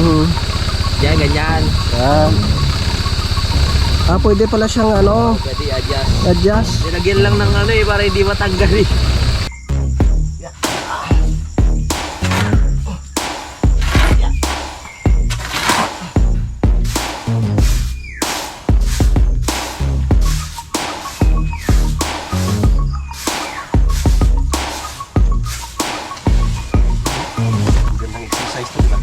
Yan, ganyan. Yan. Pwede pala siyang ano, Pwede adjust. adjust. Nilagyan lang ng ano eh, para hindi matanggal eh. Gandang exercise to, diba?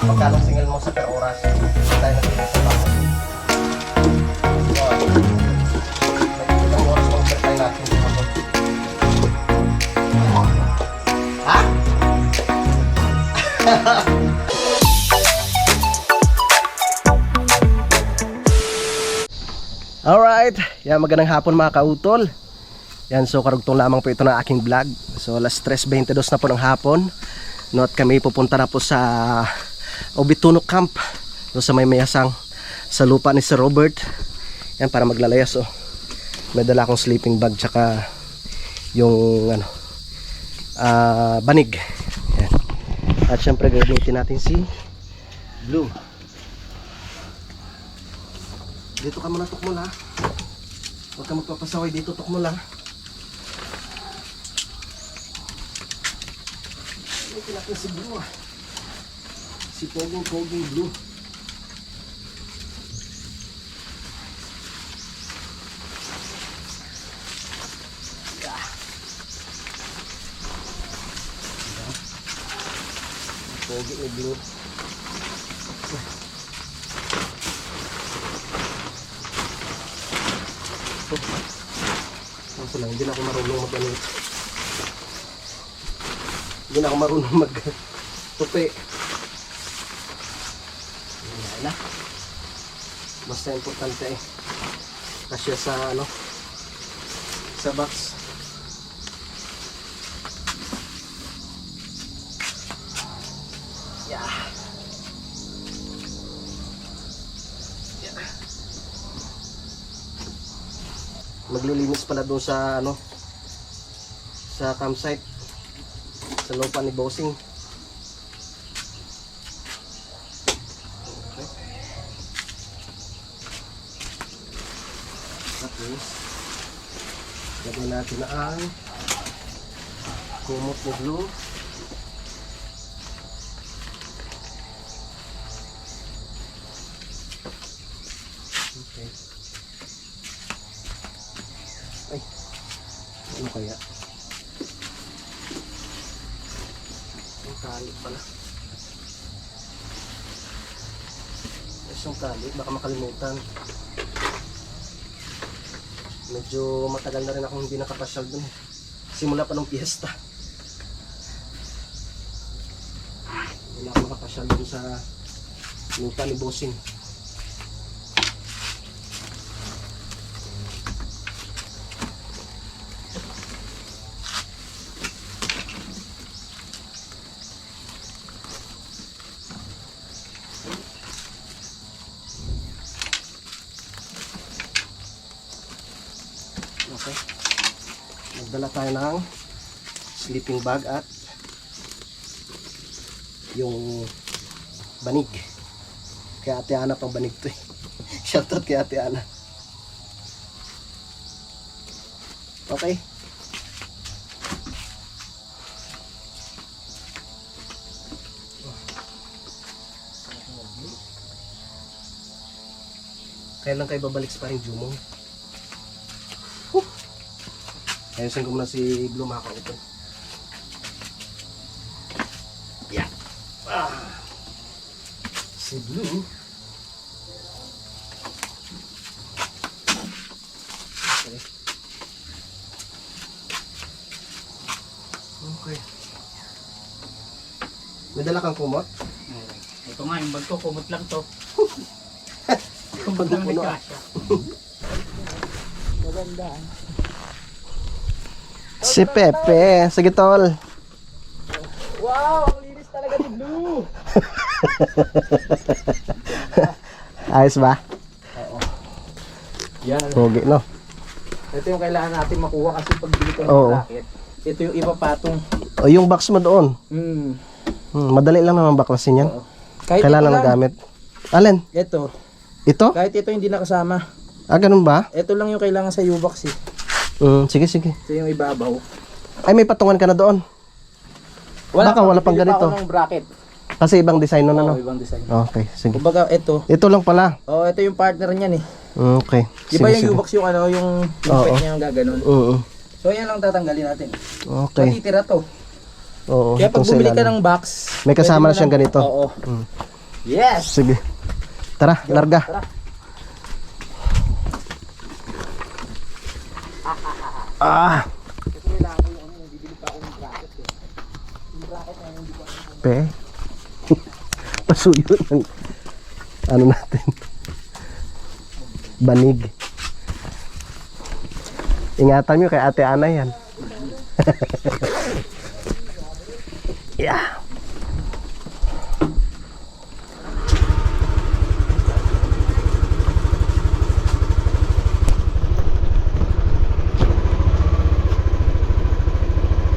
Magkano single mo sa per oras? Tayo natin sa bako. May ilang oras kung overtime natin dito. Ha? Alright, yan, magandang hapon mga kautol. Yan, so karugtong lamang po ito ng aking vlog. So alas 3:22 na po ng hapon. No, at kami pupunta na po sa Obituno Camp, no, sa may mayasang sa lupa ni Sir Robert. Yan, para maglalayas. Oh. May dala akong sleeping bag tsaka yung ano, banig. Yan. At syempre gagamitin natin si Blue. Dito ka muna, tukmol ha. Huwag ka magpapasaway dito, tukmol ha. Gamitin natin si Blue ha. Si Poging Blue. Yeah. Poging ni Blue. Kaso lang, hindi na ako marunong mag-ano. Hindi na ako marunong mag-tupi. Na. Basta importante eh. Kasya sa ano, sa box. Yeah. Yeah. Maglilinis pala doon sa ano, sa campsite sa lupa ni Bossing. Tapos lagyan natin na ang kumot ni Blue. Okay. Ay, ano kaya? Ang tali pala. Yung tali, baka makalimutan. Medyo matagal na rin akong hindi nakapasyal dun. Simula pa ng piyesta. Hindi na ako nakapasyal dun sa lupa ni Bossing. Okay. Nagdala tayo ng sleeping bag at yung banig. Kay Ate Ana pang banig to eh. Shoutout kay Ate Ana. Okay. Kailan kayo babalik sa paring Jumong? Ayusin ko muna si Blue mga kautol. Yeah. Si Blue. Okay. Okay. May dala kang kumot? Ito nga, yung bag ko, kumot lang to. Kumot lang ni Kasha. Maganda. Si Pepe. Sige tol. Wow, ang linis talaga ni Blue. Ayos ba? Oo. Yan. Pogi no? Ito yung kailangan natin makuha kasi pag dito ng Oo. bracket. Ito yung iba patong. O yung box mo doon. Hmm. Madali lang naman baklasin yan. Kahit Kailangan ito ng lang. gamit. Alin? Ito. Ito? Kahit ito hindi nakasama. Ah, ganun ba? Ito lang yung kailangan sa U-box eh. Sige, sige. Ito yung ibabaw. Ay, may patungan ka na doon. Baka wala pang bibili pa ganito. ako ng bracket. Kasi ibang design nun, Oo, ano? ibang design. Okay, sige. Kumbaga ito. Ito lang pala. Ito yung partner niyan eh. Okay. Di ba yung U-box yung ano, yung Oo. pet niya yung gaganon. Oo. So yan lang tatanggalin natin. Okay. Matitira to. Oo. Kaya pag itong bumili ka sila ng box, may kasama pwede na mo siyang ganito. Oo. Yes! Sige. Tara, larga. Tara. Kasi kailangan ko yung ano, bibili pa ako ng bracket eh. Yung bracket na hindi ko Pe. Pasuyo ng ano natin. Banig. Ingatan nyo kay Ate Ana yan. Yeah.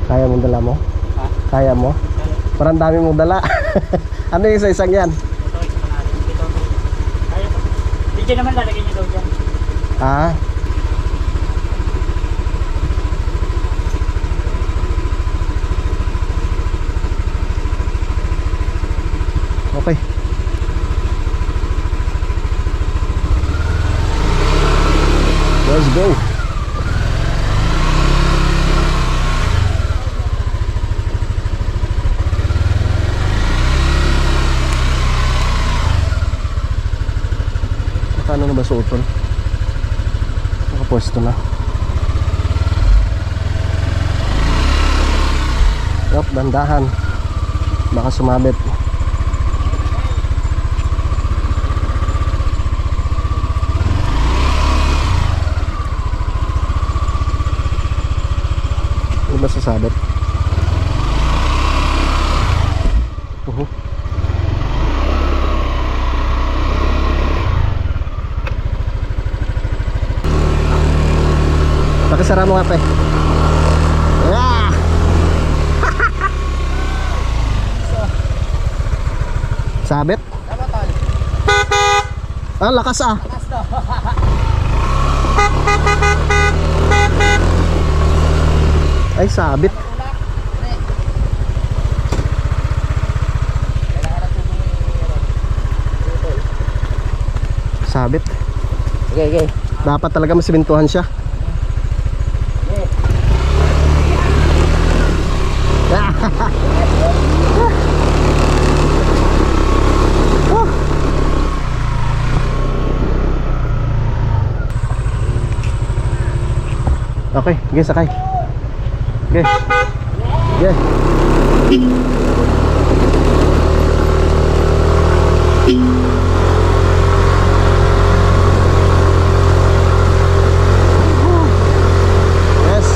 Kaya mong dala mo? Ha? Kaya mo? Parang dami mong dala. Ano yung isa-isang yan? Hindi naman lalagay niyo daw dyan. Ah. Okay. Let's go. Paano na ba suotol? Nakapwesto na. Yup, dandahan. Baka sumabit. Ano ba sasabit? Pakisara mo nga pe. Ah! Sabit? Tama tol. Ah, lakas ah. Last to. Ay, sabit. Sabit. Okay, okay. Dapat talaga masimintuhan siya. Okay, sige sakay. Okay. Yeah. Yes.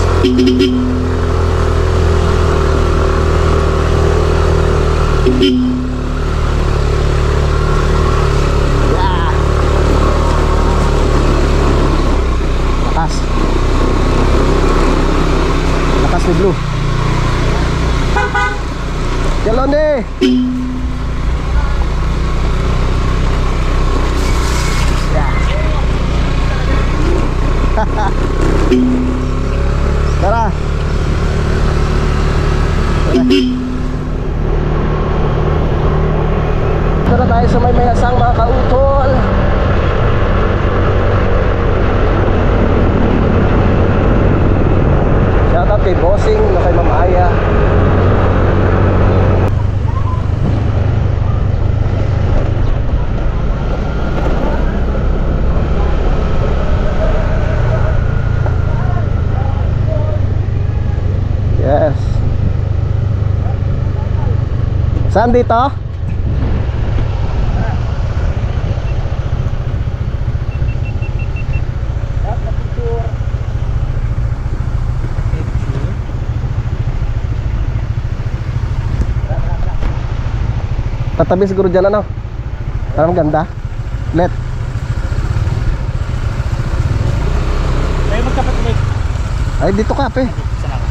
Yeah. Lakas. Lakas ni Blue. Jalan deh. Ya. Tara. Tara tayo sa may mayasang mga kautol. Shoutout kay Bossing na kay Ma'am Aya. Yes. Saan dito? Tatabi siguro dyan ano? Parang ganda. Let. Tayo magkapatid. Ay, dito ka, pe. Saan ako?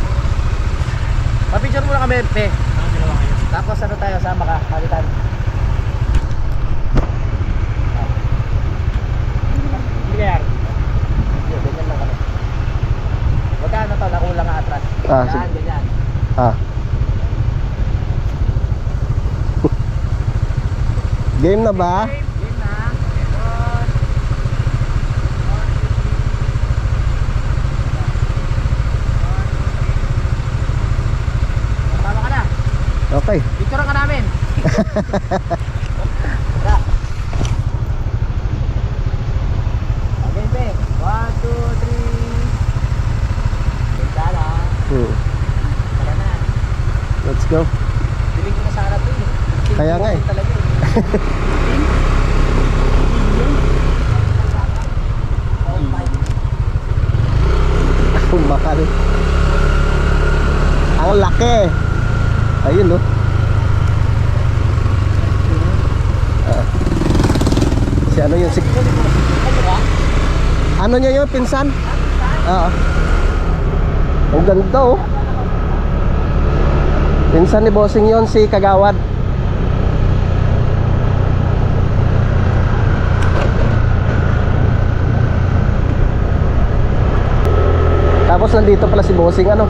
Pa-picture muna kami, pe. Dalawa kayo. Tapos ano tayo, sama ka, palitan. Hindi kaya. Ganyan lang kami. Wag ano to, nakulang ka atras. Ah, Yan, ganyan. Ah. Game na ba? Game na. Meron. Tama ka na. Okay. Picture ka namin. Tara. Okay, pe. 1, 2, 3. Ganda na. Tara na. Let's go. Piling ko na sana ito eh. Kaya nga eh. Talaga eh. Mahal. Ang laki. Ayun, no. Si ano yun? Ano niya yun? Pinsan? Oo. Ang ganda, oh. Pinsan ni Bossing yun, si Kagawad. Tapos nandito pala si Bossing, ano.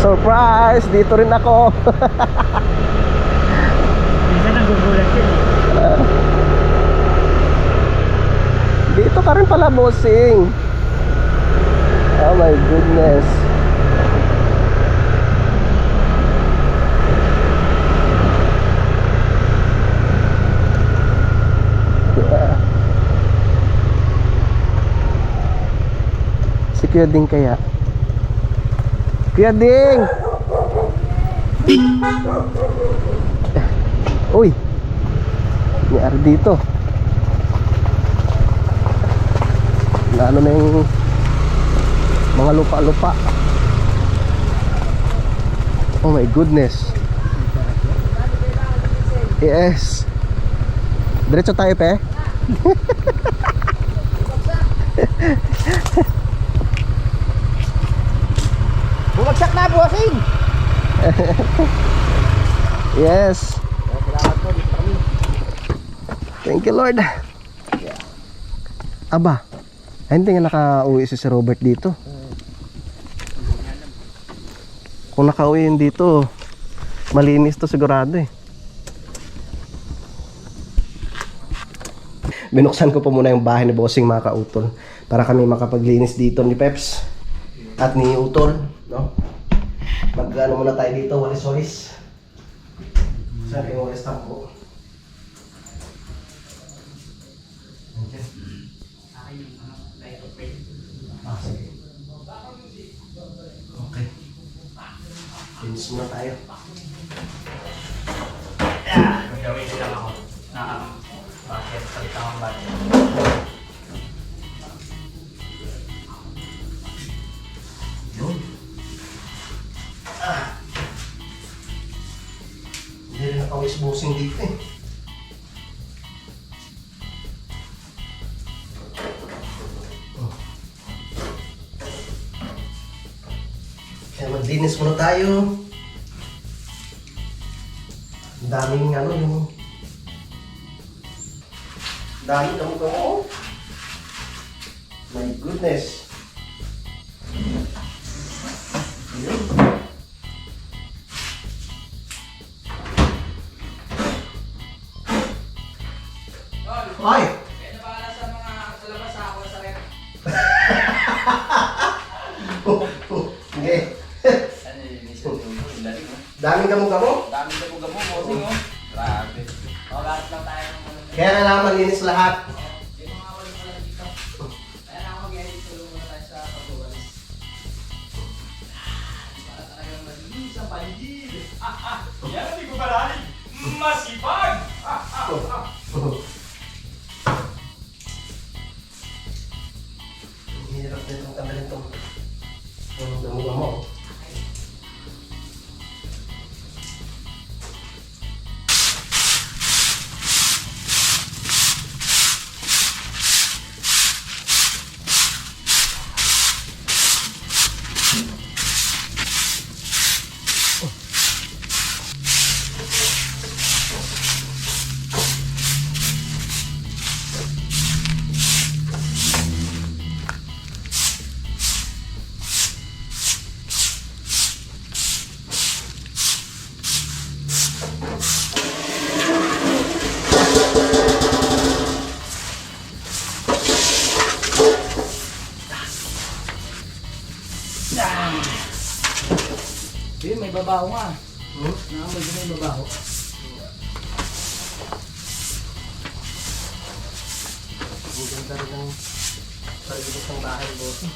Surprise! Dito rin ako. Minsan nagugulat yun eh. Dito ka rin pala, Bossing. Oh my goodness. Yeah. Si Kuya Ding kaya? Kuya Ding! Uy! May ari dito. Ano na yung mga lupa-lupa. Oh my goodness. Yes. Diretso tayo, pe. Bumagsak na, Bossing! Yes. Salamat po, dito kami. Thank you, Lord. Aba, ay, hindi nga nakauwi si Robert dito. Kung nakauwi yun dito, malinis to sigurado eh. Binuksan ko po muna yung bahay ni Bossing, mga kautol, para kami makapaglinis dito ni Peps at ni Utol, no? Mag-ano muna tayo dito, walis-walis. Saan yung walis tampo? Ah, sige. Okay. Linis muna tayo. Gawin lang ako. Bakit? Salita kang bakit? Yun. Hindi rin nakawis Bossing dito eh. Kaya maglinis muna tayo. Ang daming ano yung... Daming kamo-kamo. My goodness. Yun. Ay! Kaya nabahala sa mga sa labas ako sa rep. Sige. Ano yung isa yung lalim mo? Daming kamo-kamo. Daming gamo-gamo, Bossing oh. Grabe. O, lahat lang tayo ng mga... Kaya kailangan malinis lahat. Yung mga walis pala dito. Kaya na ako mag-edit, tulong muna tayo sa pag-walis. Para talagang malinis ang paligid. Yan, hindi ko palalig. Masipag! Hirap na itong tanggalin itong damo-damo. Yun, may babaho nga. Hmm? Naamoy ko may babaho. Ang ganda rin ng palibot ng bahay, boss.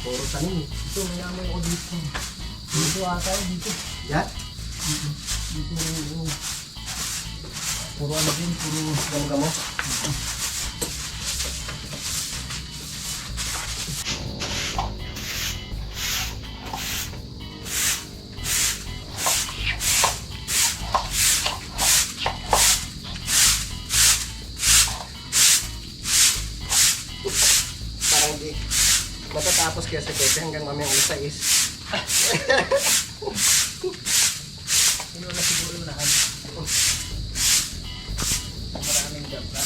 Puro tanim. Ito, may naamoy ko dito. Dito ata yun, dito. Yan? Dito, puro ano din, puro Gamo-gamo. Parang di matatapos kaya sa Pepe hanggang mamayang alas 6. Ano na siguro yung lahat. Maraming dapat.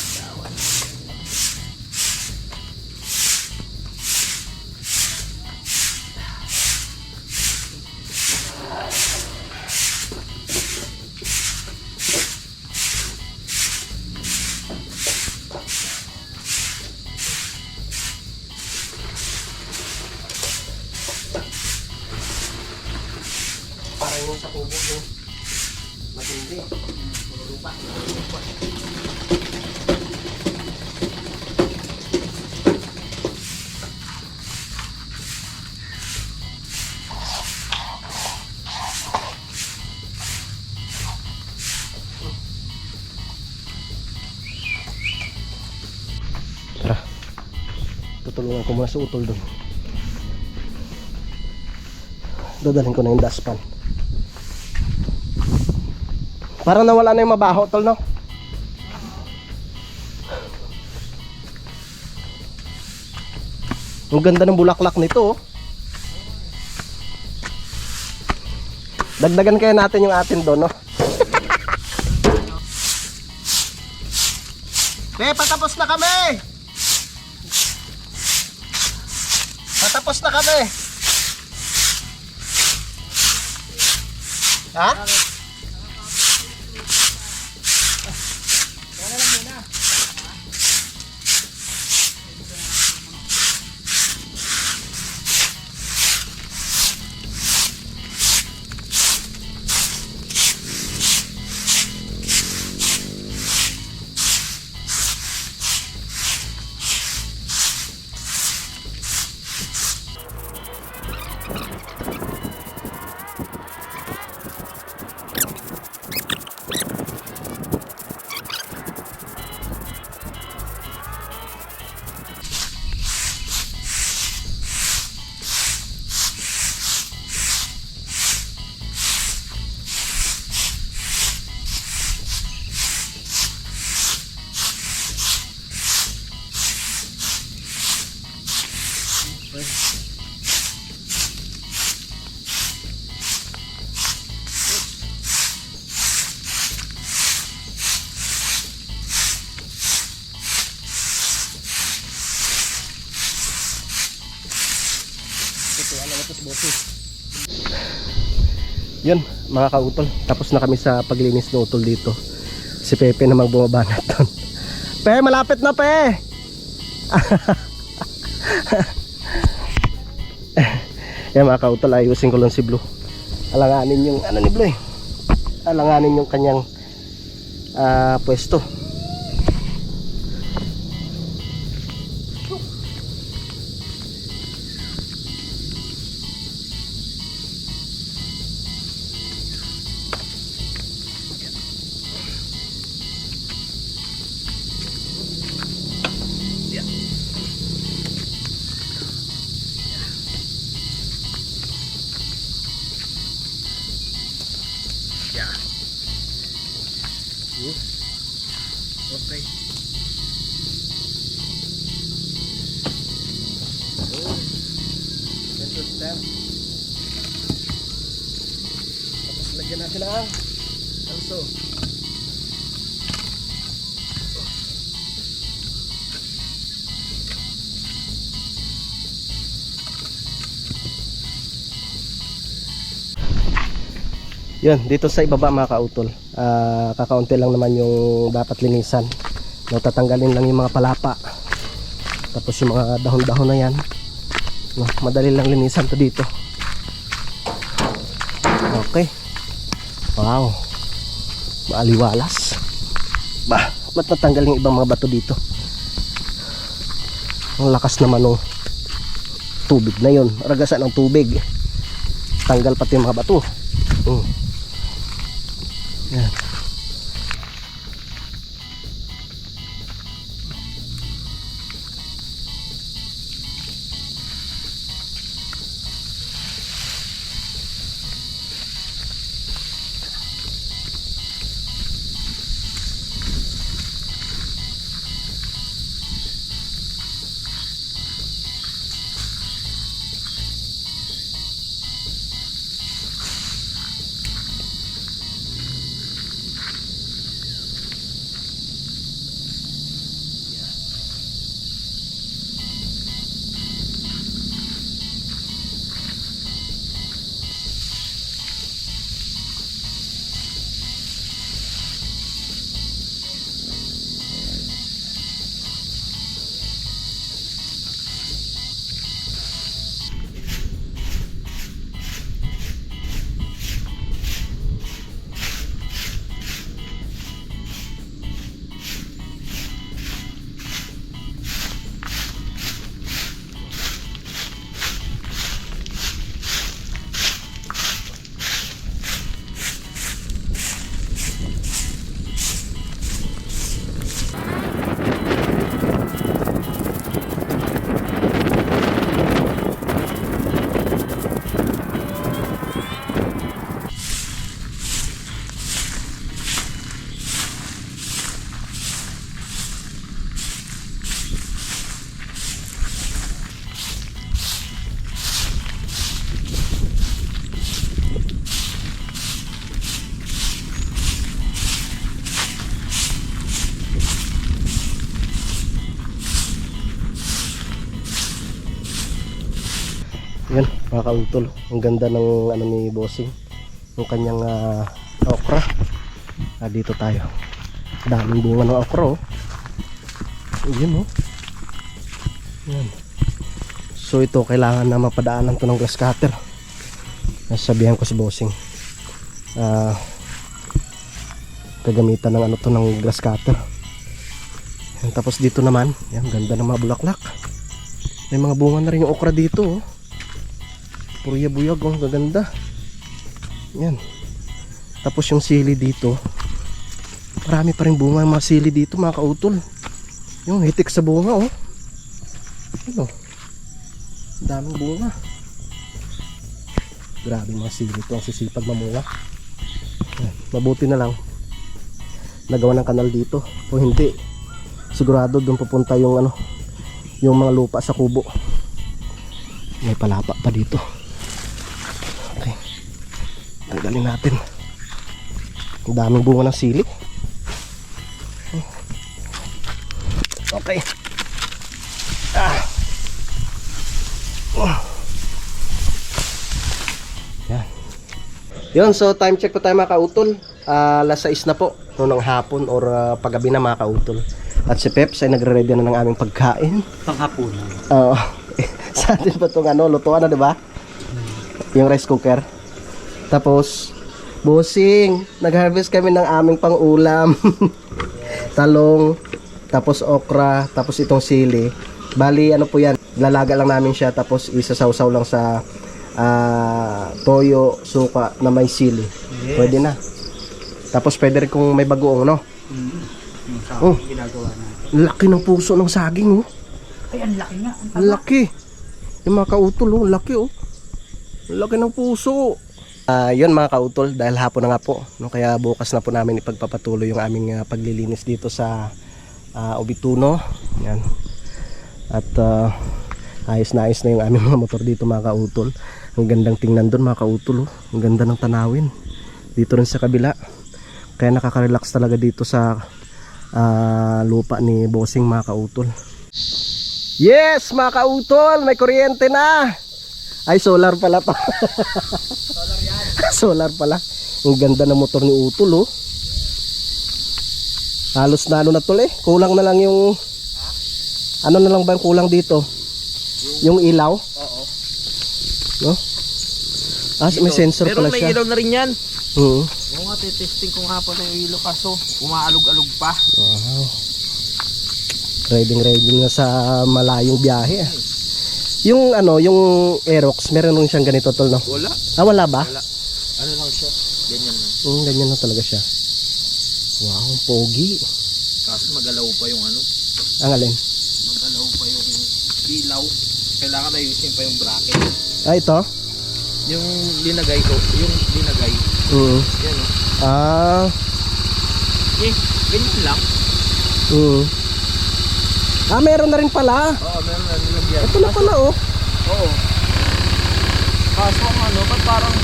Parang yung sa kubo yung matindi. Puro lupa. Tara. Tutulungan ko muna sa utol doon. Dadalhin ko na yung dustpan. Parang nawala na yung mabaho, tol, no? Ang ganda ng bulaklak nito, oh. Dagdagan kaya natin yung atin doon, no? Patapos na kami! Patapos na kami! Ha? Yun, mga kautol, tapos na kami sa paglinis ng utol dito. Si Pepe namang bumabanat doon. Pe, malapit na, Pe! Yan mga kautol, ayusin ko lang si Blue. Alanganin yung ano ni Blue, eh. Alanganin yung kanyang pwesto. Okay. Ganito stem. Tapos lagyan natin ang kalso. Yun, dito sa ibaba mga kautol, kakaunti lang naman yung dapat linisan. No, tatanggalin lang yung mga palapa. Tapos yung mga dahon-dahon na yan, no, madali lang linisan to dito. Wow. Maaliwalas. Bah, ba't natanggal yung ibang mga bato dito? Ang lakas naman ng tubig na yun. Ragasan ng tubig. Tanggal pati yung mga bato. Yan. Yan, mga kautol. Ang ganda ng ano ni Bossing. Yung kanyang okra. Dito tayo. Daming bunga ng okra, oh. Yun, oh. Yan. So ito, kailangan na mapadaanan to ng grass cutter. Nasabihan ko si Bossing. Kagamitan ng ano to ng grass cutter. Yan, tapos dito naman, yan, ganda ng mga bulaklak. May mga bunga na rin yung okra dito, oh. Purya-buyag, oh, gaganda. Yan. Tapos yung sili dito, marami pa rin bunga yung mga sili dito, mga kautol. Yung hitik sa bunga, oh. Ano? Daming bunga. Grabe mga sili ito, ang sisipag mamunga. Yan. Mabuti na lang nagawa ng kanal dito. O hindi, sigurado doon pupunta yung ano, yung mga lupa sa kubo. May palapa pa dito. Okay, tanggalin natin. Ang daming bunga ng sili. Okay. Yan. Yun, so time check po tayo mga kautol. Alas 6 na po noong hapon or paggabi na mga kautol. At si Peps ay nagre-ready na ng aming pagkain. Panghapon. Oo. Sa atin pa itong ano, lutuan na, diba? Yung rice cooker. Tapos, Bossing, nag-harvest kami ng aming pang-ulam. Talong, tapos okra, tapos itong sili. Bali, ano po yan, lalaga lang namin siya, tapos isasawsaw lang sa toyo, suka na may sili. Yes. Pwede na. Tapos pwede rin kung may bagoong, no? Oh, Ginagawa natin. laki ng puso ng saging, oh. Ay, ang laki nga. Ang laki. Yung mga kautol, oh, laki, oh. Laki ng puso. Yun mga kautol, dahil hapon na nga po, no? Kaya bukas na po namin ipagpapatuloy yung aming paglilinis dito sa Obituno. Yan. At ayos na yung aming mga motor dito mga kautol. Ang gandang tingnan doon mga kautol, oh. Ang ganda ng tanawin. Dito rin sa kabila. Kaya nakaka-relax talaga dito sa lupa ni Bossing mga kautol. Yes mga kautol, may kuryente na. Ay, solar pala to. Solar yan. Solar pala. Ang ganda ng motor ni Utol, oh. Halos na ano na tol, eh. Kulang na lang yung ano na lang ba yung kulang dito? Yung ilaw? Oo. No? May sensor Pero pala may siya. ilaw na rin yan. Oo. Oo nga, testing ko nga po na yung ilo kaso umaalog-alog pa. Wow. Riding na sa malayong biyahe. Yung ano, yung Aerox, meron nung siyang ganito tol, no? Wala. Ah, wala ba? Wala. Ano lang siya? Ganyan lang. Ganyan na talaga siya. Wow, pogi. Kaso magalaw pa yung ano. Ang alin? Magalaw pa yung ilaw. Kailangan ayusin pa yung bracket. Ah, ito? Yung linagay ko. Yung linagay. Yan o. Ah. Ganyan lang. Ah, meron na rin pala. Oo, meron na nilagyan. Ito na pala, oh. Oo. Kaso ang ano, ba't parang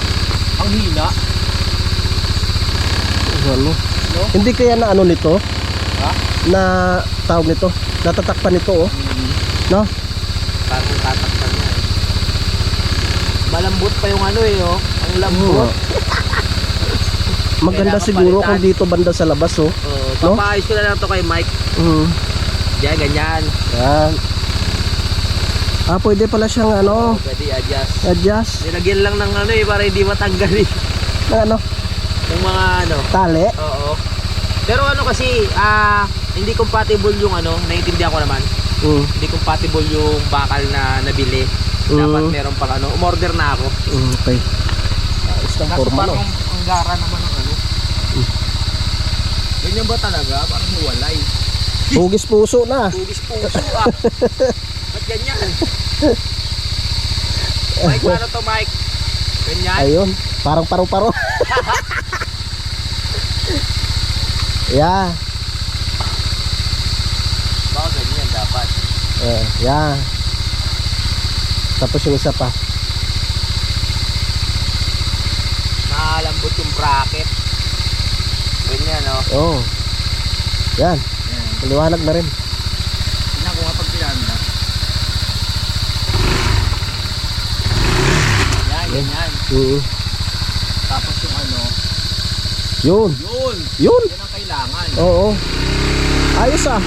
ang hina? Ano? No? Hindi kaya na ano nito? Ha? Na tawag nito? Natatakpan nito, oh. No? Parang tatakpan niya eh. Malambot pa yung ano eh, oh. Ang lambot. Maganda Kailangan siguro palitan. kung dito banda sa labas, oh. Oo, No? papaayos ko na lang to kay Mike. Diyan, ganyan. Yan. Ah, pwede pala siyang ano, Pwede adjust. adjust. Nilagyan lang ng ano eh, para hindi matanggal eh. Na ano, Yung mga ano. tali. Oo. Pero ano kasi, hindi compatible yung ano, naiintindihan ko naman. Hindi compatible yung bakal na nabili. Dapat meron pang ano, umorder na ako. Okay. Ayos ng Kaso forma, no? parang ang gara naman ng ano. Ganyan ba talaga? Parang hiwalay. Hugis puso na. Hugis puso ah. Ba't ganyan? Mike, paano to Mike? Ganyan? Ayun, parang paro-paro. Yeah. Baka ganyan dapat. Yeah. Tapos yung isa pa. Nakalambot yung bracket. Ganyan no? Oh. Yan. Liwanag na rin. Tingnan ko nga pag pinanda. Yan, ganyan. Tapos yung ano. Yun. Yun! Yun. Yan ang kailangan. Oo. Ayos ah.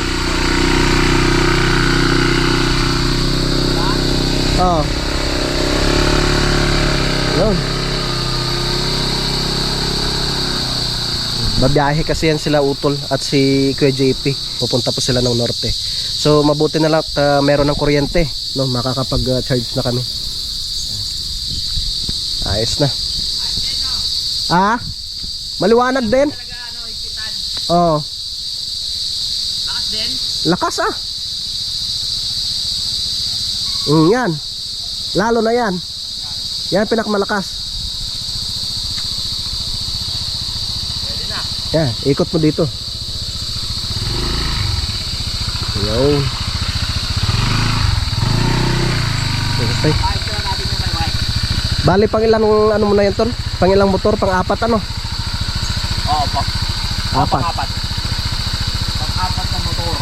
Oh. Yun. Babiyahe kasi yan sila Utol at si Kuya JP. Pupunta po sila ng norte. So mabuti na lang at meron ng kuryente, no? Makakapag-charge na kami. Ayos na. Ah? Maliwanag din? Oo. Lakas din? Lakas ah. Yan. Lalo na yan. Yan ang pinakamalakas. Pwede na. Yan, ikot mo dito. Yun. Okay. Ayos na natin yung kay Mike. Bali pang ilang ano mo na yan tol? Pang ilang motor? Pang apat ano? Oo, Apat. pang-apat. Pang-apat na motor.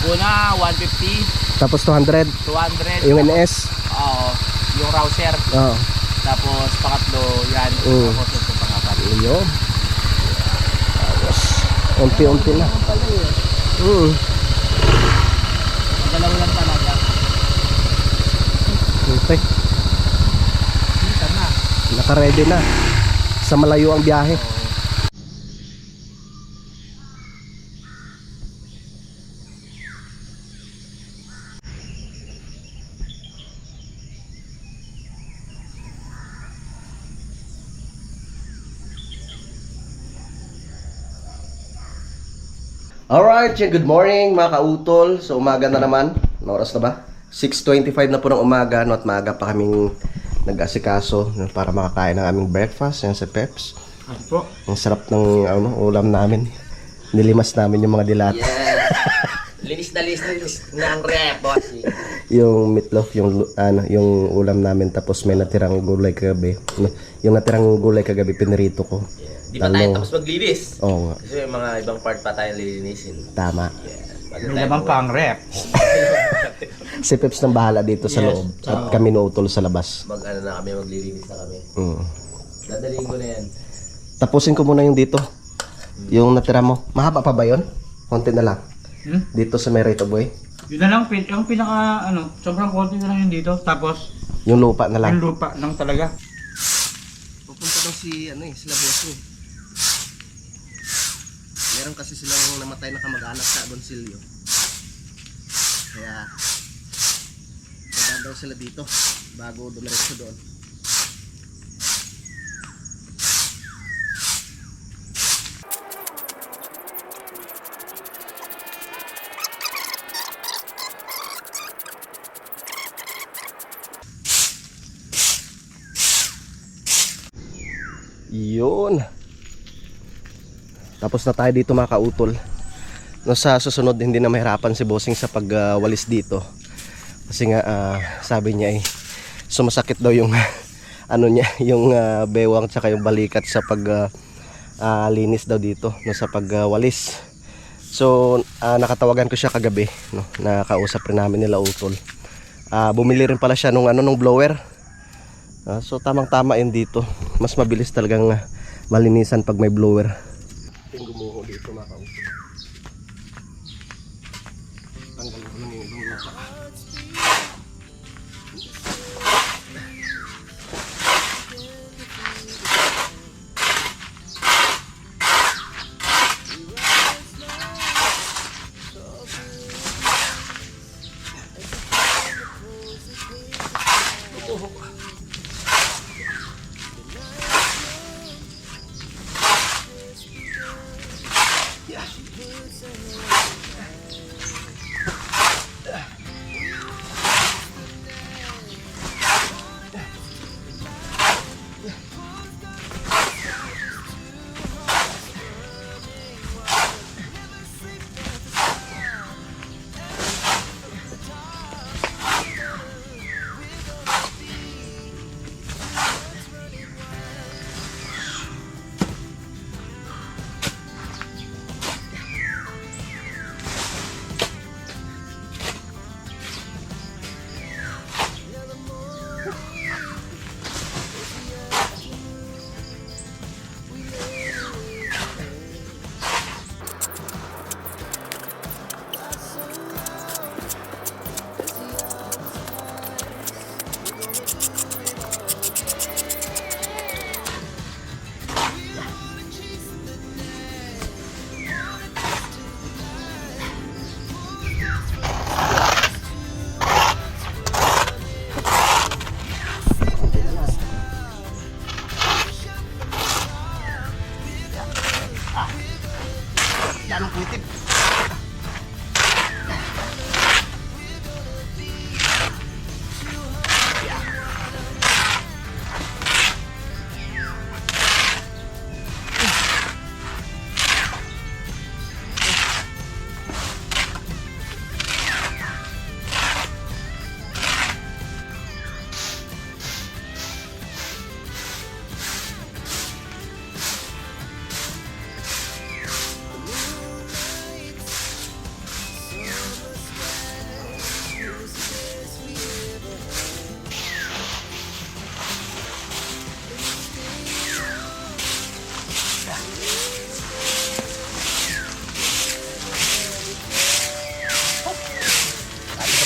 Una, 150, Tapos 200. 200. Yung NS. Oo, yung Rouser. Oo. Tapos pangatlo, yan. Tapos ito pang-apat. Yun. Tapos unti-unti na. Magalaw lang talaga. Okay. Kita na. Naka-ready na. Sa malayo ang biyahe. Alright, good morning mga kautol. So umaga na naman. Ano oras na ba? 6:25 na po ng umaga, no? At maaga pa kaming nag-asikaso, no? Para makakain ng aming breakfast. Yan sa Peps. Po. Ang sarap ng ulam namin. Nilimas namin yung mga dilat. Yeah. linis na ang rep, boss. Yung meatloaf, yung ulam namin, tapos may natirang gulay kagabi. Yung natirang gulay kagabi pinirito ko. Di pa tayo tapos maglinis. Oo nga. Kasi may mga ibang part pa tayong lilinisin. Tama. May naman pang rep. Si Peps nang bahala dito sa loob. At kami nuutol sa labas. Mag-ano na kami, maglilinis na kami. Mm. Dadalhin ko na yan. Tapusin ko muna yung dito. Yung natira mo. Mahaba pa ba yun? Konti na lang. Dito sa may right of way. Yun na lang, yung pinaka sobrang konti na lang yun dito. Tapos, Yung lupa na lang. yung lupa lang talaga. Pupunta daw si, sila boss Meron kasi silang namatay na kamag-anak sa Agoncillo. Kaya dadaan daw sila dito bago dumiretso doon. Yun. Tapos na tayo dito mga kautol. No, sa susunod hindi na mahirapan si Bossing sa pagwalis dito. Kasi nga sabi niya sumasakit daw yung ano niya, yung bewang tsaka yung balikat sa linis daw dito no, sa pagwalis. So nakatawagan ko siya kagabi no, nakausap rin namin nila utol. Bumili rin pala siya nung blower. So tamang tama yun dito. Mas mabilis talagang malinisan pag may blower. Tingnan gumuho dito mga kautol. Tanggalin ko lang yung ibang lupa. Anong kuitip?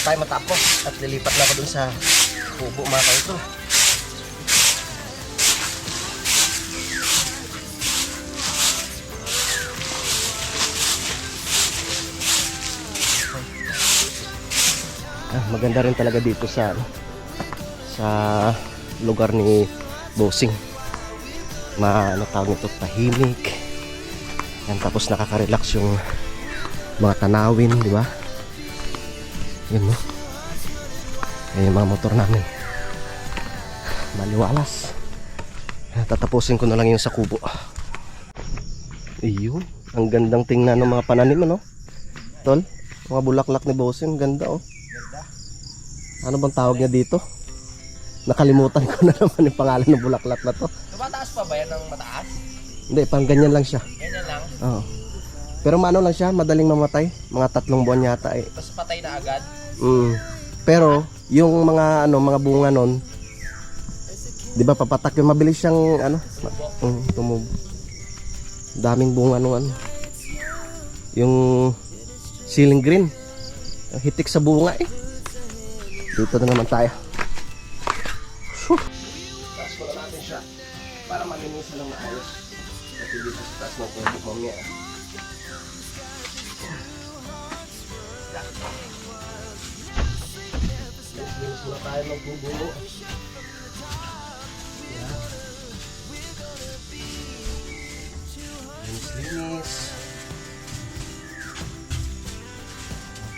Tayo matapos at lilipat na ako dun sa kubo mga kautol. Maganda rin talaga dito sa lugar ni Bossing. Tawag nito, tahimik. Yan, tapos nakaka-relax yung mga tanawin, di ba? Yun no. Yung mga motor namin maliwalas. Tatapusin ko na lang yung sa kubo. Ayun, ang gandang tingnan ng mga pananim ano. Tol, mga bulaklak ni Bossing, ganda oh. Ano bang tawag niya dito? Nakalimutan ko na naman yung pangalan ng bulaklak na to. Tumataas pa ba yan ng mataas? Hindi, pang ganyan lang siya. Ganyan lang? Oo. Pero maano lang siya, madaling mamatay. Mga 3 buwan yata eh. Tapos patay na agad? Pero yung mga mga bunga nun, 'di ba papatak yung mabilis siyang tumubo. Daming bunga nung yung ceiling green. Hitik sa bunga eh. Dito na naman tayo. Taas ko na natin siya para malinisan ng maayos. Kasi dito sa taas ng kubo mamaya. Linis muna tayo ng kubo. Yan. Linis.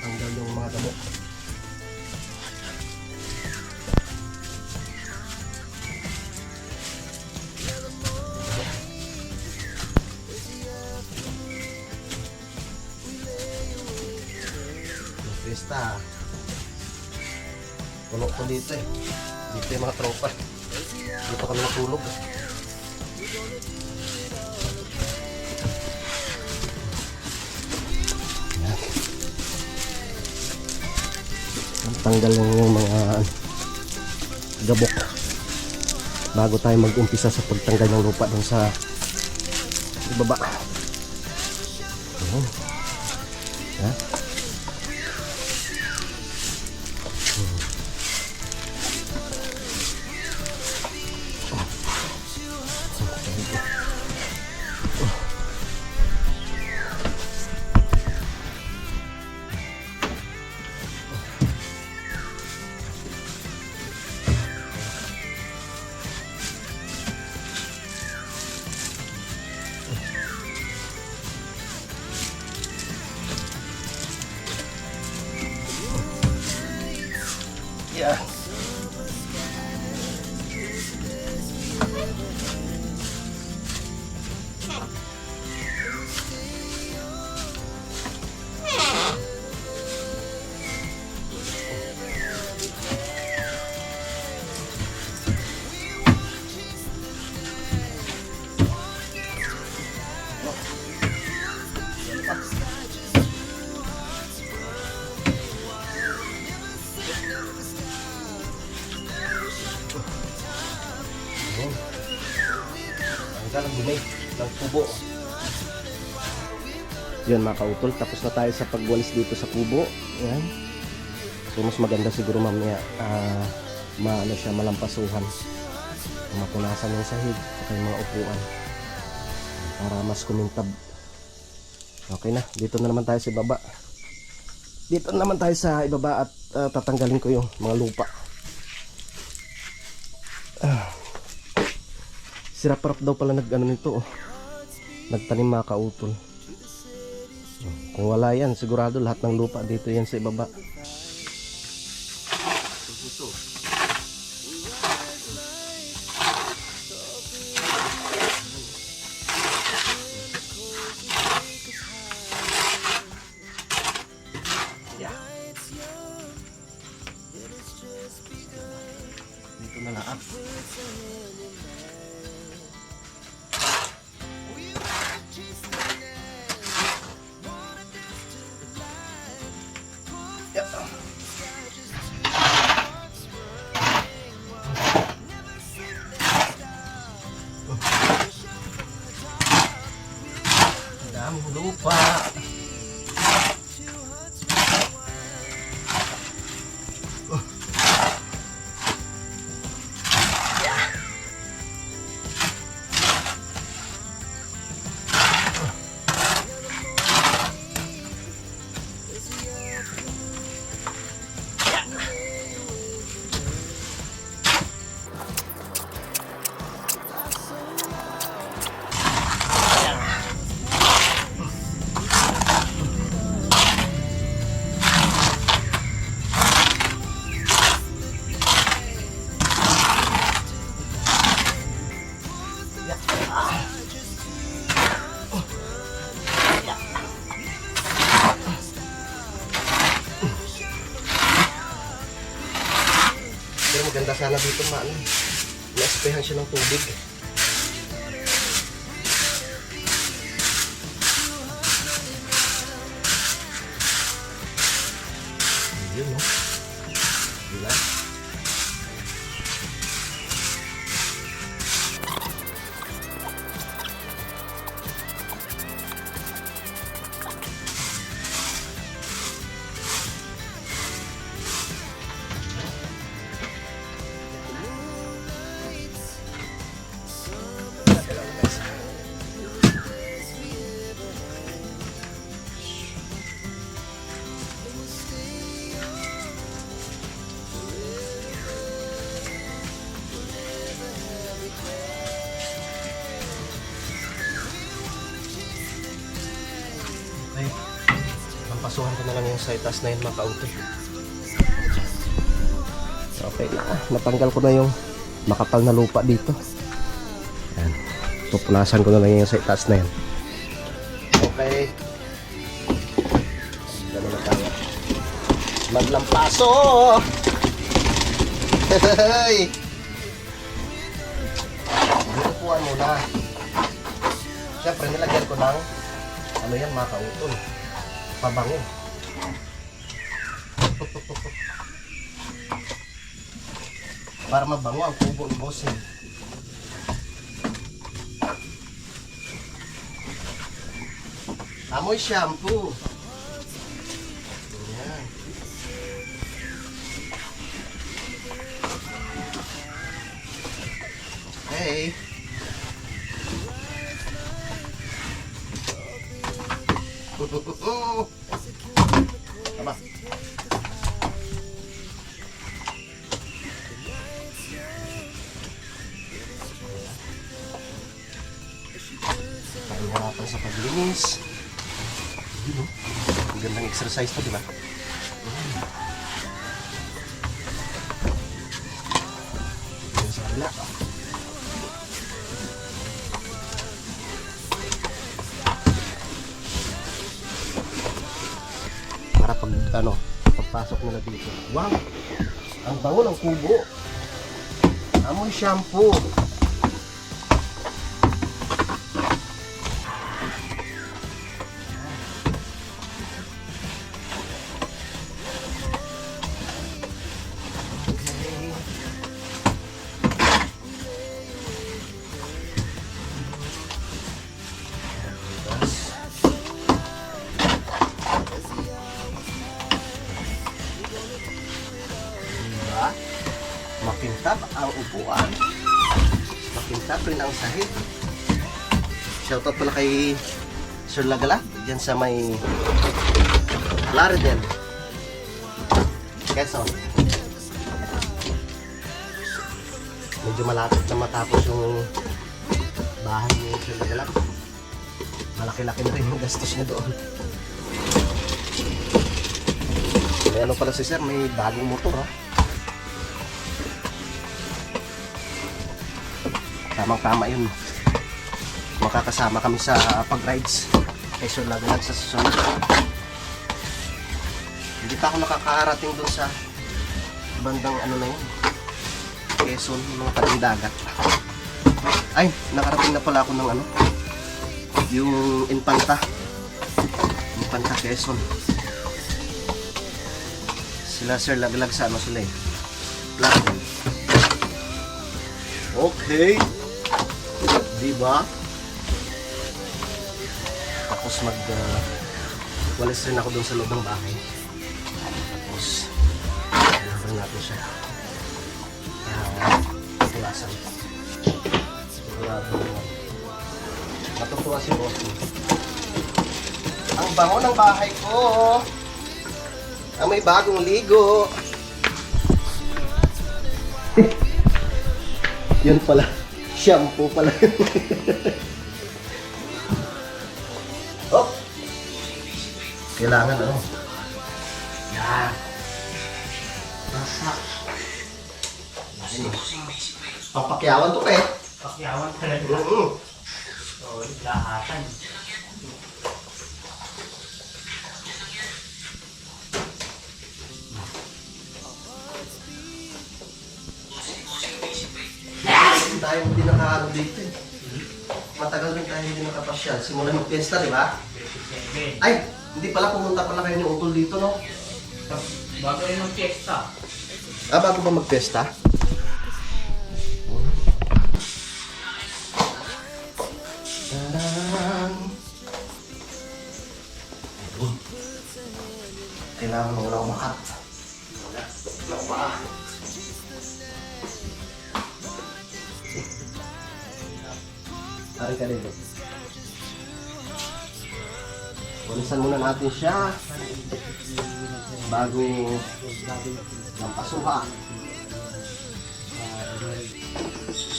Tanggal yung mga damo. Fiesta. Puno ko dito eh. Dito yung mga tropa. Dito kami natulog. Yan. Tanggal lang yung mga gabok bago tayo mag-umpisa sa pagtanggal ng lupa dun sa ibaba. Yan. Yeah. Tanggal ang gulay ng kubo. Yan mga kautol, tapos na tayo sa pagwalis dito sa kubo. Yan. So mas maganda siguro mamaya maano siya, malampasuhan, mapunasan yung sahig at yung mga upuan para mas kumintab. Okay na, dito na naman tayo sa ibaba. Dito na naman tayo sa ibaba at tatanggalin ko yung mga lupa. Sirap-rap daw pala nag-ano nito oh. Nagtanim mga kautol. Kung wala yan, sigurado lahat ng lupa dito yan sa ibaba. Yeah. Dito na lahat. Daming lupa. Pero maganda sana dito na-sprayan siya ng tubig. Yun no? Diba? Papapasuhan ko na lang yung sa itaas na yun mga kautol. Okay na. Natanggal ko na yung makapal na lupa dito. Ayan. Pupunasan ko na lang yung sa itaas na yan. Okay. Gano'n na tayo. Maglampaso! Hey! Upuan muna. Siyempre nilagyan ko ng ano yan mga kautol. Pabango. Para mabango ang kubo ni Bossing. Amoy shampoo. Ayan. Okay. Aba. Pahirapan sa paglinis. Yun, ang gandang exercise to, di ba? Yan sa kabila. Para pag ano, pagpasok nila dito. Wow! Ang bango ng kubo. Amoy shampoo. Makintab ang upuan. Makintab rin ang sahig. Shoutout pala kay Sir Lagala dyan sa may Laredel, Quezon. Medyo malapit na matapos yung bahay ni Sir Lagala. Malaki-laki na rin yung gastos niya doon. May ano pala si Sir, may bagong motor ha. Tamang-tama yun. Makakasama kami sa pag-rides kay Sir Laglag sa susunod. Hindi pa ako nakakarating dun sa bandang ano na yun, Quezon, mga tabing dagat. Ay, nakarating na pala ako ng ano, yung Infanta Quezon. Sila Sir Laglag sa ano sila eh, Platinum. Okay. Diba? Tapos walis rin ako dun sa loob ng bahay. Tapos rin natin siya pulasan. Sigurado matutuwa si Bossy. Ang bango ng bahay ko. Ang may bagong ligo. Yan pala, shampoo pala. Oh! Kailangan ano? Yan. Masak. Papakyawan to eh. Pakyawan talaga. So, lahatan. Tayo hindi nakaano dito eh. Matagal rin tayo hindi nakapasyal. Simula mag-fiesta, di ba? 27. Ay, hindi pala, pumunta pala kayo ng utol dito, no? Bago yung mag-fiesta. Ah, bago ba mag-fiesta? Kailangan mo lang umakat. Wala pa. Tarik ka dito. Pulisan muna natin siya bago ng pasuha.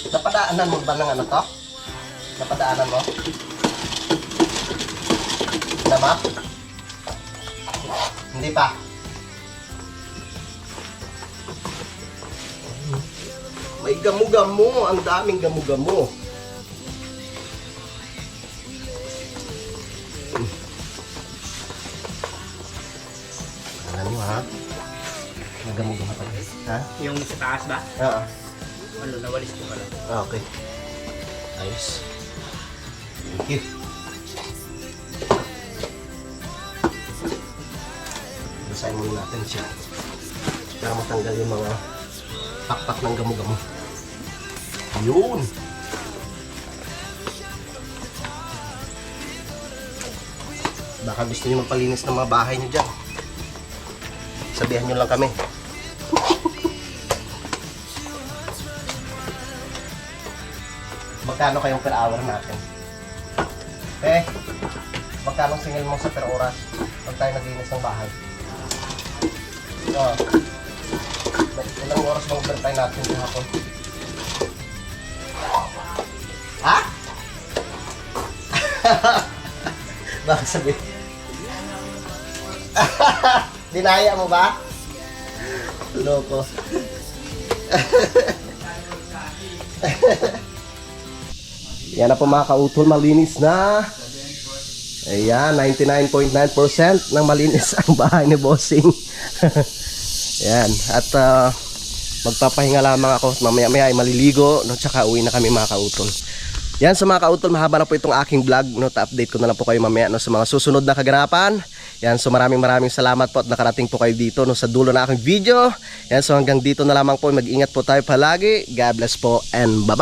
Napadaanan mo ba ng ano to? Napadaanan mo? Na map? Hindi pa. May gamo-gamo. Ang daming gamo-gamo. Alam niyo ha? May gamo-gamo pa rin. Ha? Yung sa taas ba? Oo. Ano, nawalis ko pala. Okay. Ayos. Thank you. Basahin muna natin siya. Para matanggal yung mga pakpak ng gamo-gamo. Yun! Baka gusto niyo magpalinis ng mga bahay niyo dyan. Sabihan niyo lang kami. Magkano kayong per hour natin? Magkano singil mo sa per oras pag tayo naglinis ng bahay? Ilang oras bang overtime natin sa hapon? Ha? Baka sabihin. Dinaya mo ba? Loko. Yan na po mga kautol, malinis na. Ayan, 99.9% ng malinis ang bahay ni Bossing. Yan, at magpapahinga lamang ako. Mamaya-maya ay maliligo, no, tsaka uwi na kami mga kautol. Yan, sa mga kautol, mahaba na po itong aking vlog, no, ta-update ko na lang po kayo mamaya, no, sa mga susunod na kaganapan. Yan, so maraming salamat po at nakarating po kayo dito, no, sa dulo na aking video. Yan, so hanggang dito na lamang po, mag-ingat po tayo palagi. God bless po and bye-bye.